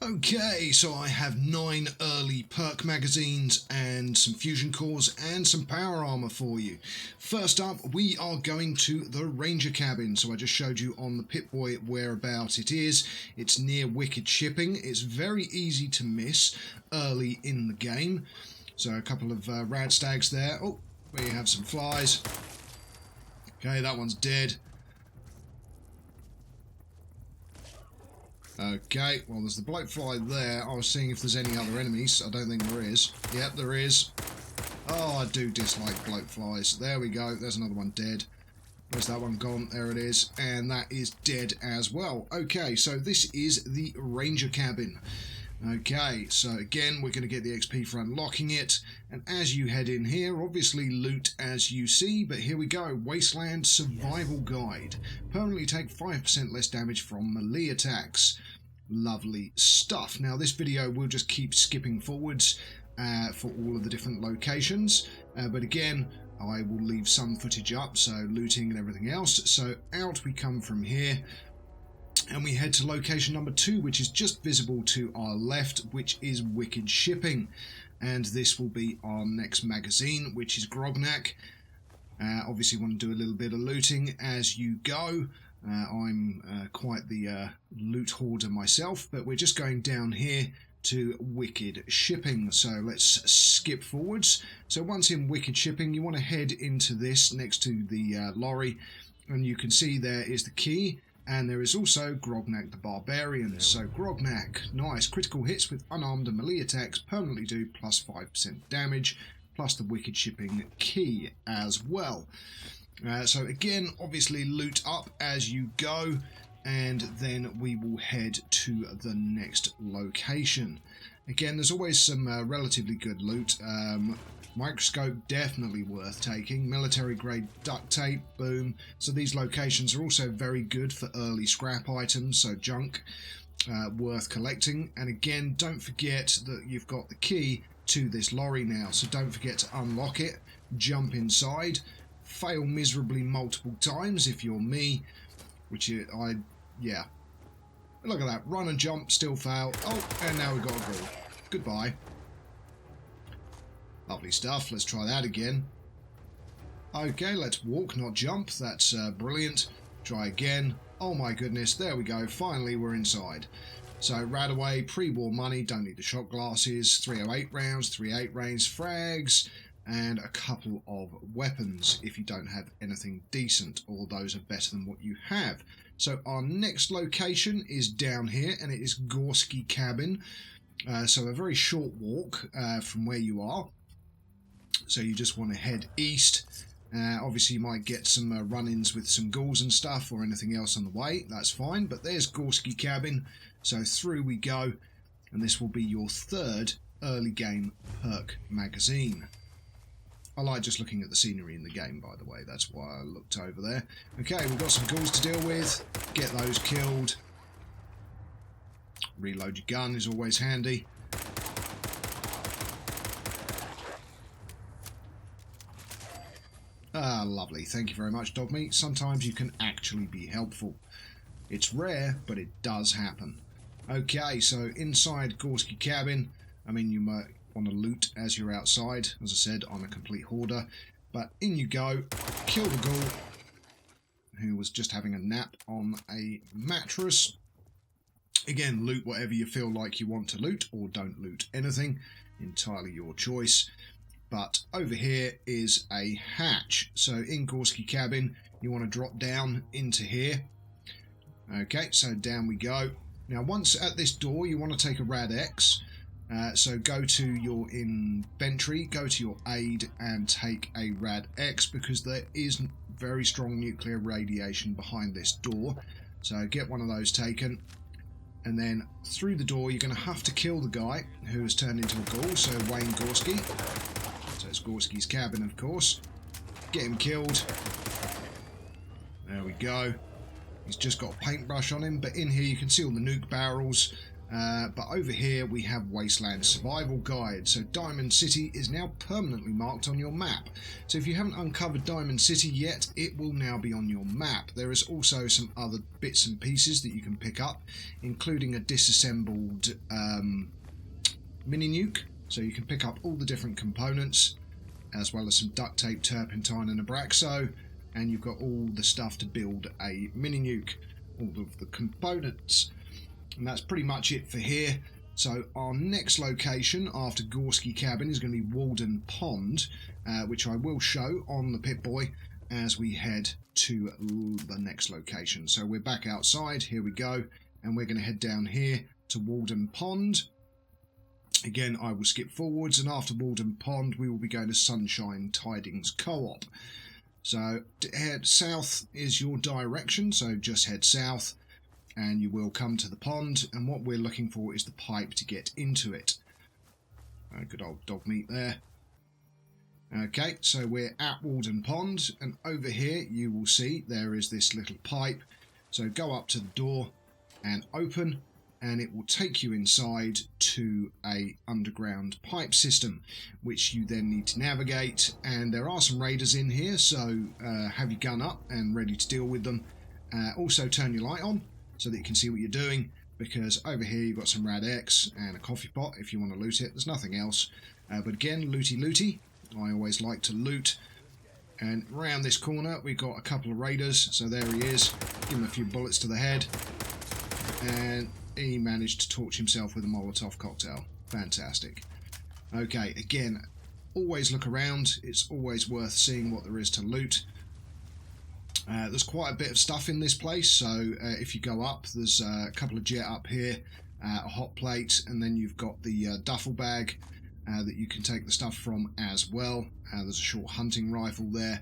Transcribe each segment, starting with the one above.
Okay, so I have 9 early perk magazines and some fusion cores and some power armor for you. First up, we are going to the Ranger cabin. So I just showed you on the Pip-Boy whereabout it is. It's near Wicked Shipping. It's very easy to miss early in the game. So a couple of rad stags there. Oh, we have some flies. Okay, that one's dead. Okay, well there's the bloke fly there. I was seeing if there's any other enemies. I don't think there is. Yep, there is. Oh, I do dislike bloke flies. There we go. There's another one dead. Where's that one gone? There it is. And that is dead as well. Okay, so this is the Ranger cabin. Okay, so again, we're going to get the XP for unlocking it. And as you head in here, obviously loot as you see, but here we go. Wasteland Survival Guide. Permanently take 5% less damage from melee attacks. Lovely stuff. Now, this video will just keep skipping forwards for all of the different locations. But again, I will leave some footage up, so looting and everything else. So out we come from here. And we head to location number 2, which is just visible to our left, which is Wicked Shipping. And this will be our next magazine, which is Grognak. Obviously want to do a little bit of looting as you go. I'm quite the loot hoarder myself, but we're just going down here to Wicked Shipping. So let's skip forwards. So once in Wicked Shipping, you want to head into this next to the lorry. And you can see there is the key. And there is also Grognak the Barbarian. So Grognak, nice. Critical hits with unarmed and melee attacks permanently do plus 5% damage, plus the Wicked Shipping key as well. So again, obviously loot up as you go, and then we will head to the next location. Again, there's always some relatively good loot. Microscope, definitely worth taking. Military grade duct tape, boom. So these locations are also very good for early scrap items, so junk, worth collecting. And again, don't forget that you've got the key to this lorry now, so don't forget to unlock it, jump inside, fail miserably multiple times if you're me, which yeah. Look at that, run and jump, still fail. Oh, and now we've got a ball. Goodbye. Lovely stuff. Let's try that again. Okay, let's walk, not jump. That's brilliant. Try again. Oh my goodness, there we go. Finally, we're inside. So, Radaway, pre-war money, don't need the shot glasses, 308 rounds, 38 range frags, and a couple of weapons if you don't have anything decent, or those are better than what you have. So, our next location is down here, and it is Gorski cabin. So, a very short walk from where you are. So you just want to head east. Obviously you might get some run-ins with some ghouls and stuff or anything else on the way. That's fine. But there's Gorski cabin. So through we go. And this will be your 3rd early game perk magazine. I like just looking at the scenery in the game, by the way. That's why I looked over there. Okay, we've got some ghouls to deal with. Get those killed. Reload your gun is always handy. Ah, lovely. Thank you very much, Dogmeat. Sometimes you can actually be helpful. It's rare, but it does happen. Okay, so inside Gorski cabin, I mean, you might want to loot as you're outside. As I said, I'm a complete hoarder. But in you go. Kill the ghoul, who was just having a nap on a mattress. Again, loot whatever you feel like you want to loot, or don't loot anything. Entirely your choice. But over here is a hatch. So in Gorski cabin, you want to drop down into here. Okay, so down we go. Now, once at this door, you want to take a rad X. So go to your inventory, go to your aid, and take a rad X, because there is very strong nuclear radiation behind this door. So get one of those taken. And then through the door, you're going to have to kill the guy who has turned into a ghoul. So Wayne Gorski. So it's Gorski's cabin, of course. Get him killed. There we go. He's just got a paintbrush on him, but in here you can see all the nuke barrels. But over here we have Wasteland Survival Guide. So Diamond City is now permanently marked on your map. So if you haven't uncovered Diamond City yet, it will now be on your map. There is also some other bits and pieces that you can pick up, including a disassembled mini nuke. So you can pick up all the different components, as well as some duct tape, turpentine and abraxo, and you've got all the stuff to build a mini nuke, all of the components. And that's pretty much it for here. So our next location after Gorski cabin is going to be Warden Pond, which I will show on the Pip-Boy as we head to the next location. So we're back outside, here we go, and we're going to head down here to Warden Pond. Again, I will skip forwards, and after Warden Pond we will be going to Sunshine Tidings Co-op. So head south is your direction, so just head south and you will come to the pond, and what we're looking for is the pipe to get into it. Good old Dogmeat there. Okay, so we're at Warden Pond, and over here you will see there is this little pipe. So go up to the door and open, and it will take you inside to a underground pipe system, which you then need to navigate. And there are some raiders in here, so have your gun up and ready to deal with them. Also turn your light on so that you can see what you're doing, because over here you've got some Rad X and a coffee pot if you want to loot it. There's nothing else, but again, looty. I always like to loot. And around this corner we've got a couple of raiders, so there he is. Give him a few bullets to the head, and he managed to torch himself with a Molotov cocktail. Fantastic. Okay, again, always look around. It's always worth seeing what there is to loot. There's quite a bit of stuff in this place, so if you go up, there's a couple of jet up here, a hot plate, and then you've got the duffel bag that you can take the stuff from as well. There's a short hunting rifle there.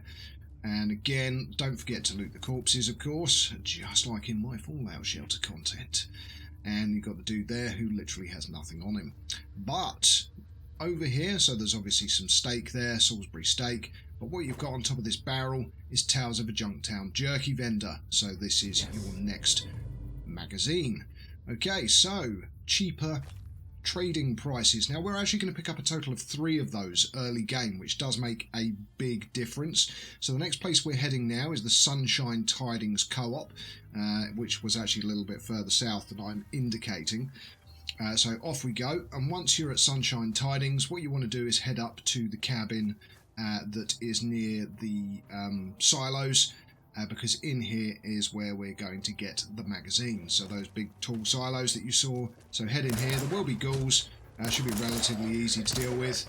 And again, don't forget to loot the corpses, of course, just like in my Fallout Shelter content. And you've got the dude there who literally has nothing on him. But over here, so there's obviously some steak there, Salisbury steak, but what you've got on top of this barrel is Tales of a Junktown jerky vendor. So this is your next magazine. Okay, so cheaper trading prices. Now we're actually going to pick up a total of 3 of those early game, which does make a big difference. So the next place we're heading now is the Sunshine Tidings Co-op, which was actually a little bit further south than I'm indicating. So off we go, and once you're at Sunshine Tidings, what you want to do is head up to the cabin that is near the silos, because in here is where we're going to get the magazines. So those big tall silos that you saw. So head in here. There will be ghouls. Should be relatively easy to deal with,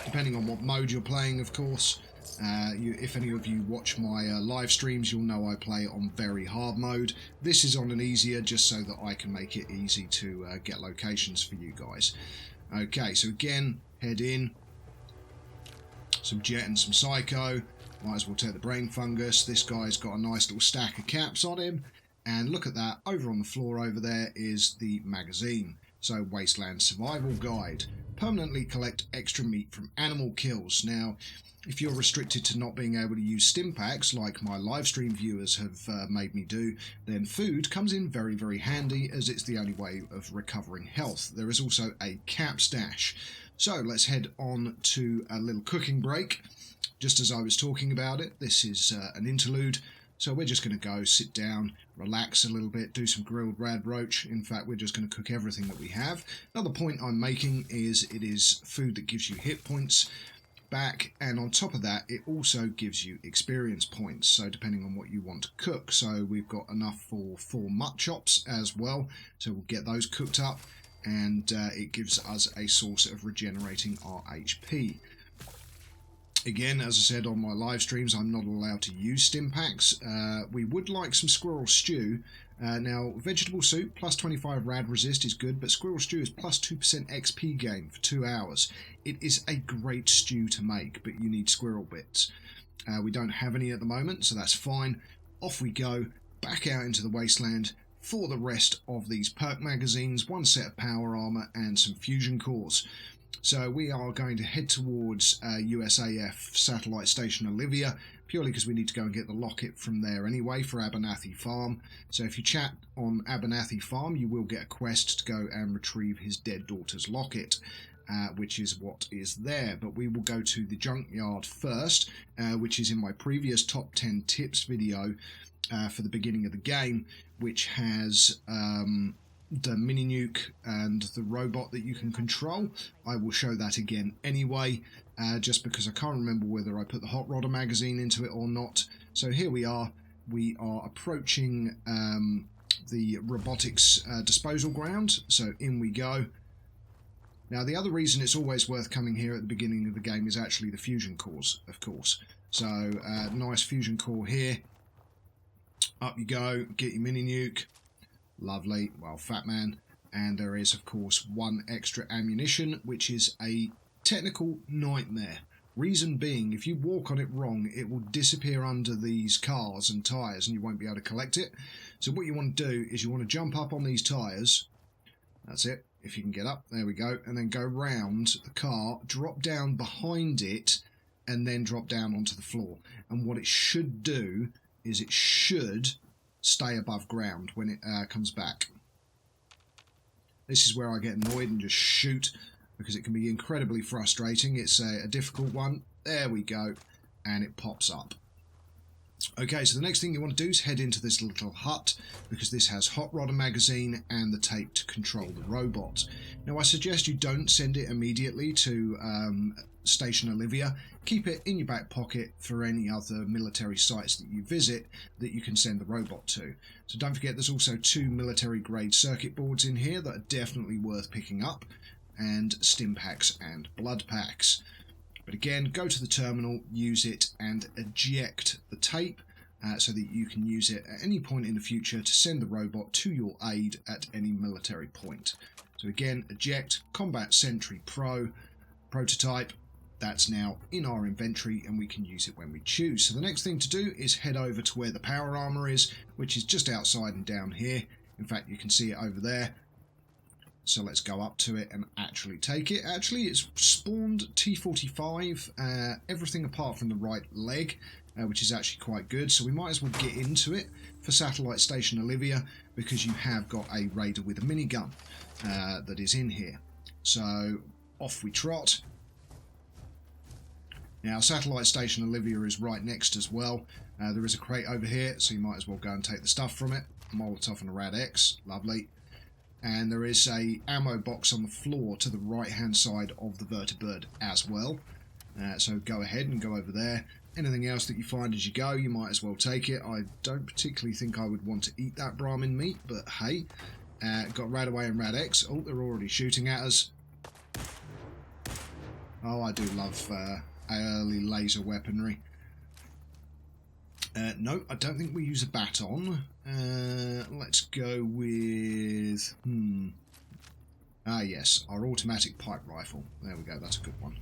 depending on what mode you're playing, of course. If any of you watch my live streams, you'll know I play on very hard mode. This is on an easier, just so that I can make it easy to get locations for you guys. Okay, so again, head in. Some jet and some psycho. Might as well take the brain fungus. This guy's got a nice little stack of caps on him. And look at that, over on the floor over there is the magazine. So, Wasteland Survival Guide. Permanently collect extra meat from animal kills. Now, if you're restricted to not being able to use stim packs, like my live stream viewers have made me do, then food comes in very, very handy, as it's the only way of recovering health. There is also a cap stash. So, let's head on to a little cooking break. Just as I was talking about it, this is an interlude, so we're just going to go sit down, relax a little bit, do some grilled rad roach. In fact, we're just going to cook everything that we have. Another point I'm making is it is food that gives you hit points back, and on top of that, it also gives you experience points, so depending on what you want to cook. So we've got enough for 4 mutt chops as well, so we'll get those cooked up, and it gives us a source of regenerating our HP. Again, as I said on my live streams, I'm not allowed to use stim packs. We would like some squirrel stew. Now, vegetable soup plus 25 rad resist is good, but squirrel stew is plus 2% XP gain for 2 hours. It is a great stew to make, but you need squirrel bits. We don't have any at the moment, so that's fine. Off we go, back out into the wasteland for the rest of these perk magazines, 1 set of power armor and some fusion cores. So we are going to head towards USAF Satellite Station Olivia, purely because we need to go and get the locket from there anyway for Abernathy Farm. So if you chat on Abernathy Farm, you will get a quest to go and retrieve his dead daughter's locket, which is what is there. But we will go to the junkyard first, which is in my previous top 10 tips video for the beginning of the game, which has the mini nuke and the robot that you can control. I will show that again anyway, just because I can't remember whether I put the hot rodder magazine into it or not. So here we are approaching the robotics disposal ground, so in we go. Now the other reason it's always worth coming here at the beginning of the game is actually the fusion cores, of course. So nice fusion core here, up you go, get your mini nuke. Lovely, well, fat man. And there is, of course, one extra ammunition, which is a technical nightmare. Reason being, if you walk on it wrong, it will disappear under these cars and tyres and you won't be able to collect it. So what you want to do is you want to jump up on these tyres. That's it, if you can get up. There we go. And then go round the car, drop down behind it, and then drop down onto the floor. And what it should do is it should stay above ground when it comes back. This is where I get annoyed and just shoot, because it can be incredibly frustrating. It's a difficult one. There we go, and it pops up. Okay, so the next thing you want to do is head into this little hut, because this has hot rodder magazine and the tape to control the robot. Now I suggest you don't send it immediately to Station Olivia. Keep it in your back pocket for any other military sites that you visit that you can send the robot to. So don't forget, there's also 2 military grade circuit boards in here that are definitely worth picking up, and stim packs and blood packs. But again, go to the terminal, use it, and eject the tape so that you can use it at any point in the future to send the robot to your aid at any military point. So again, eject, Combat Sentry Pro, prototype. That's now in our inventory and we can use it when we choose. So the next thing to do is head over to where the power armor is, which is just outside and down here. In fact, you can see it over there. So let's go up to it and actually take it. Actually, it's spawned T45, everything apart from the right leg, which is actually quite good. So we might as well get into it for Satellite Station Olivia, because you have got a raider with a minigun that is in here. So off we trot. Now, Satellite Station Olivia is right next as well. There is a crate over here, so you might as well go and take the stuff from it. Molotov and a Rad X, lovely. And there is a ammo box on the floor to the right-hand side of the vertibird as well. So go ahead and go over there. Anything else that you find as you go, you might as well take it. I don't particularly think I would want to eat that Brahmin meat, but hey. Got Radaway and Rad X. Oh, they're already shooting at us. Oh, I do love early laser weaponry. No, I don't think we use a baton. Let's go with... yes, our automatic pipe rifle. There we go, that's a good one.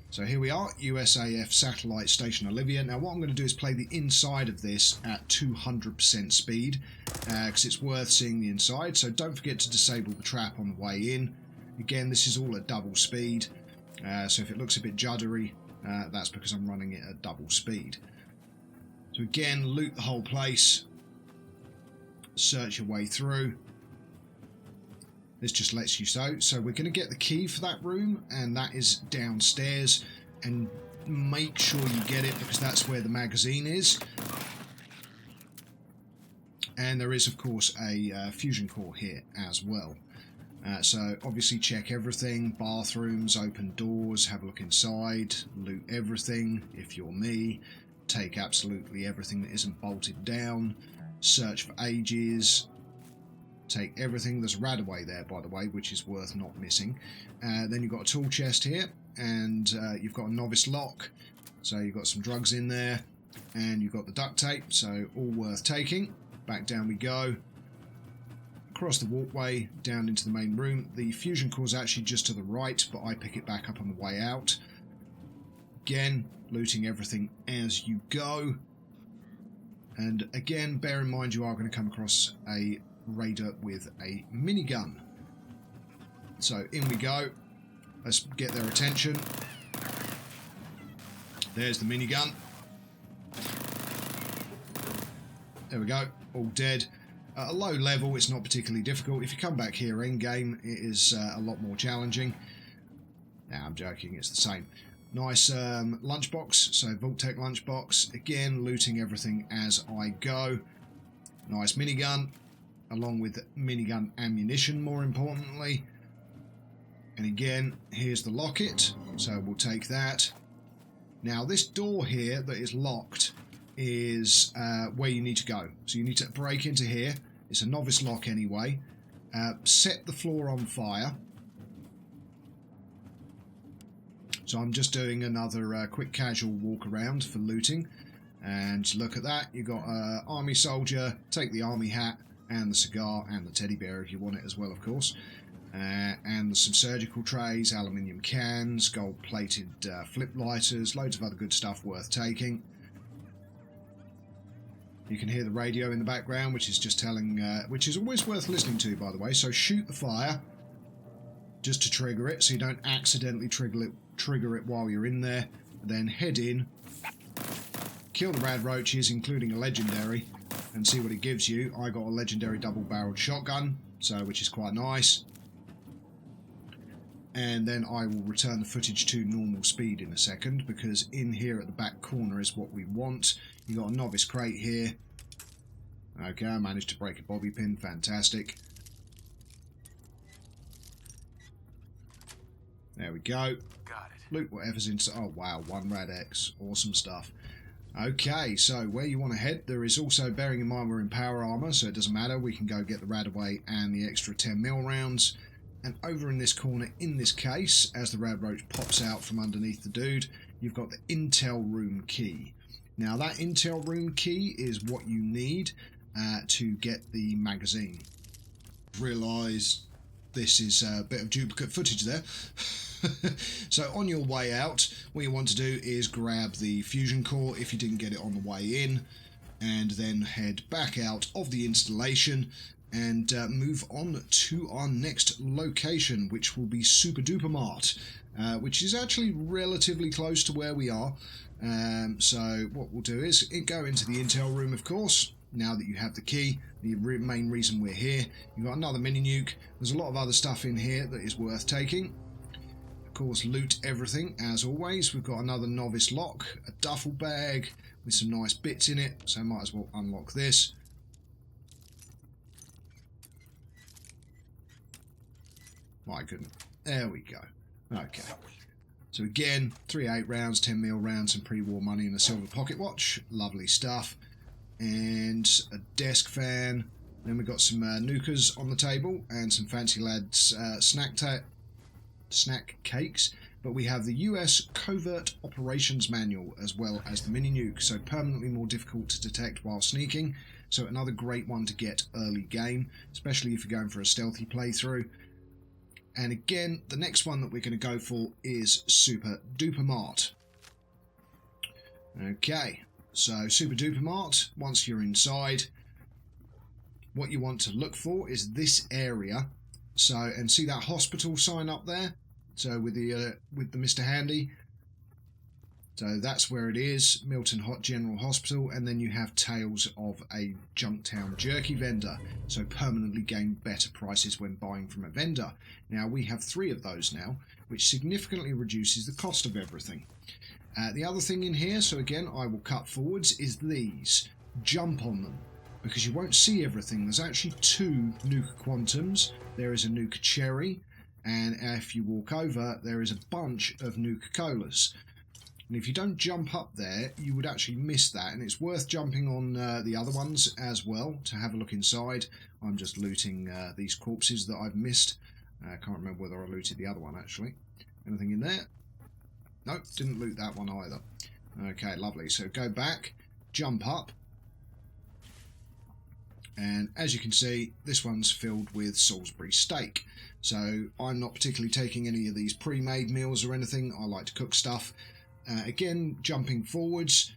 So here we are, USAF Satellite Station Olivia. Now what I'm going to do is play the inside of this at 200% speed, because it's worth seeing the inside. So don't forget to disable the trap on the way in. Again, this is all at double speed. So if it looks a bit juddery, that's because I'm running it at double speed. So again, loot the whole place, search your way through. This just lets you so. So we're going to get the key for that room, and that is downstairs. And make sure you get it, because that's where the magazine is. And there is, of course, a fusion core here as well. So obviously check everything, bathrooms, open doors, have a look inside, loot everything if you're me, take absolutely everything that isn't bolted down, search for ages, take everything. There's a Radaway there, by the way, which is worth not missing. Then you've got a tool chest here, and you've got a novice lock, so you've got some drugs in there, and you've got the duct tape, so all worth taking. Back down we go. Across the walkway, down into the main room. The fusion core is actually just to the right, but I pick it back up on the way out. Again, looting everything as you go. And again, bear in mind you are going to come across a raider with a minigun. So in we go. Let's get their attention. There's the minigun. There we go, all dead. At a low level, it's not particularly difficult. If you come back here in game, it is a lot more challenging. Nah, I'm joking, it's the same. Nice lunchbox, so vault-tec lunchbox. Again, looting everything as I go. Nice minigun, along with minigun ammunition, more importantly. And again, here's the locket, so we'll take that. Now, this door here that is locked is where you need to go. So you need to break into here. It's a novice lock anyway. Set the floor on fire. So I'm just doing another quick casual walk around for looting. And look at that, you've got an army soldier. Take the army hat and the cigar and the teddy bear if you want it as well, of course. And some surgical trays, aluminium cans, gold-plated flip lighters, loads of other good stuff worth taking. You can hear the radio in the background, which is just telling, which is always worth listening to, by the way. So shoot the fire, just to trigger it, so you don't accidentally trigger it while you're in there. Then head in, kill the rad roaches, including a legendary, and see what it gives you. I got a legendary double-barreled shotgun, so which is quite nice. And then I will return the footage to normal speed in a second, because in here at the back corner is what we want. You've got a novice crate here. Okay, I managed to break a bobby pin, fantastic. There we go. Got it. Loot whatever's inside. Oh wow, 1 rad X, awesome stuff. Okay, so where you want to head, there is also, bearing in mind we're in power armor, so it doesn't matter, we can go get the radaway and the extra 10mm rounds. And over in this corner, in this case, as the rad roach pops out from underneath the dude, you've got the intel room key. Now that intel room key is what you need to get the magazine. Realise this is a bit of duplicate footage there. So on your way out, what you want to do is grab the fusion core if you didn't get it on the way in, and then head back out of the installation and move on to our next location, which will be Super Duper Mart, which is actually relatively close to where we are. So what we'll do is go into the intel room, of course. Now that you have the key, the main reason we're here, you've got another mini nuke. There's a lot of other stuff in here that is worth taking. Of course, loot everything as always. We've got another novice lock, a duffel bag with some nice bits in it, so might as well unlock this. My goodness, there we go. Okay, so again, 3 rounds, 10mm rounds, some pre-war money and a silver pocket watch, lovely stuff. And a desk fan. Then we've got some nukers on the table and some fancy lads snack cakes. But we have the US Covert Operations Manual as well as the mini nuke, so permanently more difficult to detect while sneaking. So another great one to get early game, especially if you're going for a stealthy playthrough. And again, the next one that we're going to go for is Super Duper Mart. Okay. So, Super Duper Mart, once you're inside, what you want to look for is this area. So, and see that hospital sign up there? So, with the Mr. Handy. So, that's where it is, Milton General Hospital. And then you have Tales of a Junktown Jerky vendor. So, permanently gain better prices when buying from a vendor. Now, we have 3 of those now, which significantly reduces the cost of everything. The other thing in here, so again I will cut forwards, is these. Jump on them, because you won't see everything. There's actually 2 nuke quantums. There is a nuke cherry, and if you walk over, there is a bunch of nuke colas. And if you don't jump up there, you would actually miss that, and it's worth jumping on the other ones as well to have a look inside. I'm just looting these corpses that I've missed. I can't remember whether I looted the other one actually. Anything in there? Nope, didn't loot that one either. Okay, lovely. So go back, jump up, and as you can see, this one's filled with Salisbury steak. So I'm not particularly taking any of these pre-made meals or anything. I like to cook stuff. Again, jumping forwards,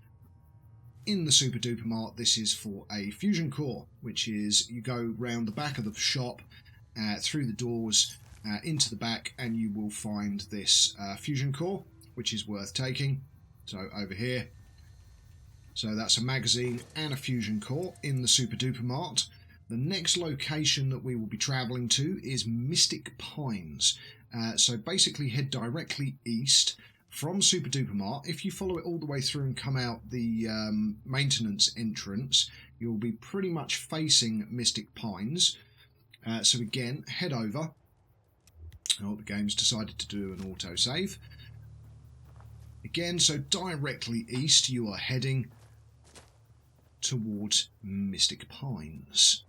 in the Super Duper Mart, this is for a fusion core, which is you go round the back of the shop, through the doors, into the back, and you will find this fusion core, which is worth taking. So over here, So that's a magazine and a fusion core in the super duper mart. The next location that we will be travelling to is Mystic Pines. So basically head directly east from super duper mart. If you follow it all the way through and come out the maintenance entrance, you'll be pretty much facing Mystic Pines. So again, head over. Oh, the game's decided to do an autosave. Again, so directly east you are heading towards Mystic Pines.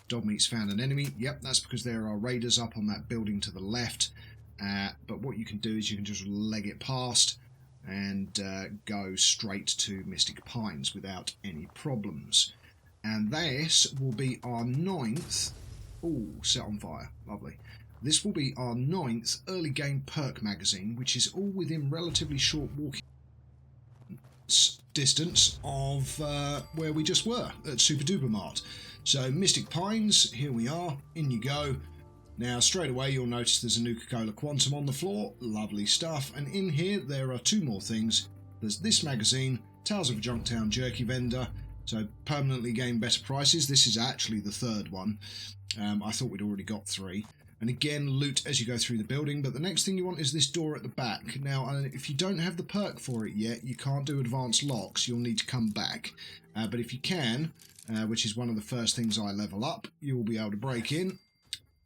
Dogmeat's found an enemy. Yep, that's because there are raiders up on that building to the left. But what you can do is you can just leg it past and go straight to Mystic Pines without any problems. And this will be our 9th... Ooh, set on fire. Lovely. This will be our 9th early game perk magazine, which is all within relatively short walking distance of where we just were at Super Duper Mart. So Mystic Pines, here we are, in you go. Now straight away you'll notice there's a Nuka-Cola Quantum on the floor, lovely stuff, and in here there are 2 more things. There's this magazine, Tales of a Junktown Jerky Vendor, so permanently gain better prices. This is actually the 3rd one. I thought we'd already got 3. And again, loot as you go through the building, but the next thing you want is this door at the back. Now, if you don't have the perk for it yet, you can't do advanced locks, you'll need to come back. But if you can, which is one of the first things I level up, you will be able to break in,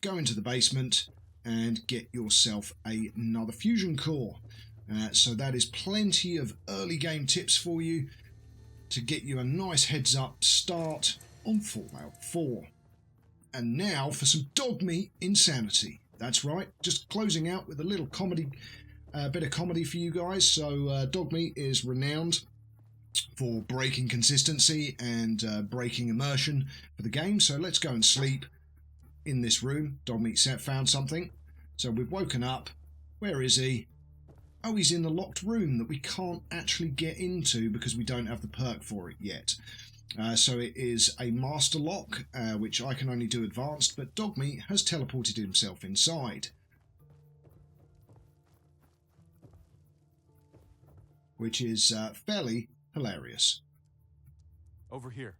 go into the basement, and get yourself another fusion core. So that is plenty of early game tips for you to get you a nice heads up start on Fallout 4. And now for some Dogmeat insanity. That's right, just closing out with a little comedy, bit of comedy for you guys. So Dogmeat is renowned for breaking consistency and breaking immersion for the game. So let's go and sleep in this room. Dogmeat found something. So we've woken up. Where is he? Oh, he's in the locked room that we can't actually get into because we don't have the perk for it yet. So it is a master lock, which I can only do advanced, but Dogmeat has teleported himself inside. Which is fairly hilarious. Over here.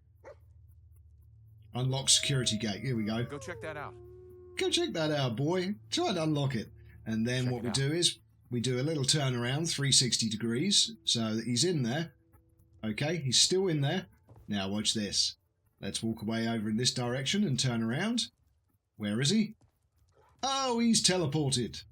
Unlock security gate. Here we go. Go check that out. Go check that out, boy. Try and unlock it. And then Check what it we out. do is we do a little turnaround, 360 degrees, so that he's in there. Okay, he's still in there. Now watch this. Let's walk away over in this direction and turn around. Where is he? Oh, he's teleported.